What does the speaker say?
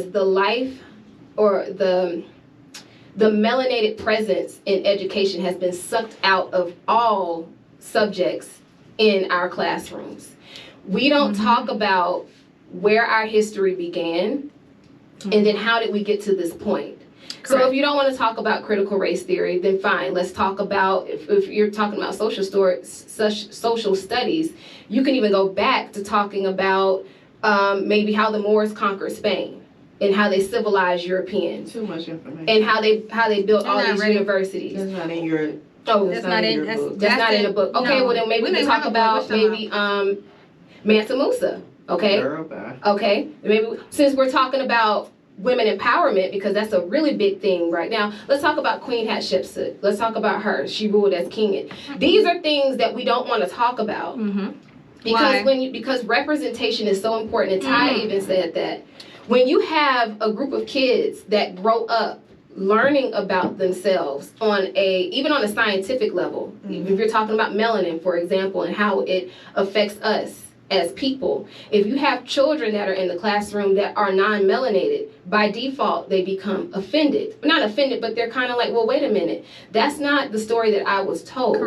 the life or the melanated presence in education has been sucked out of all subjects in our classrooms. We don't talk about where our history began and then how did we get to this point. Correct. So if you don't want to talk about critical race theory, then fine, let's talk about, if you're talking about social studies, you can even go back to talking about maybe how the Moors conquered Spain and how they civilized Europeans. Too much information. And how they built all these universities. That's not in your... Oh, that's not in your book. That's not in the book. Okay, well then maybe we can talk about maybe Mansa Musa. Okay. Girl, bye. Okay. Maybe since we're talking about women empowerment, because that's a really big thing right now, let's talk about Queen Hatshepsut. Let's talk about her. She ruled as king. These are things that we don't want to talk about. Because because representation is so important, and Ty even said that when you have a group of kids that grow up learning about themselves even on a scientific level, if you're talking about melanin, for example, and how it affects us as people, if you have children that are in the classroom that are non-melanated, by default they become offended. Not offended, but they're kind of like, well, wait a minute, that's not the story that I was told. Correct.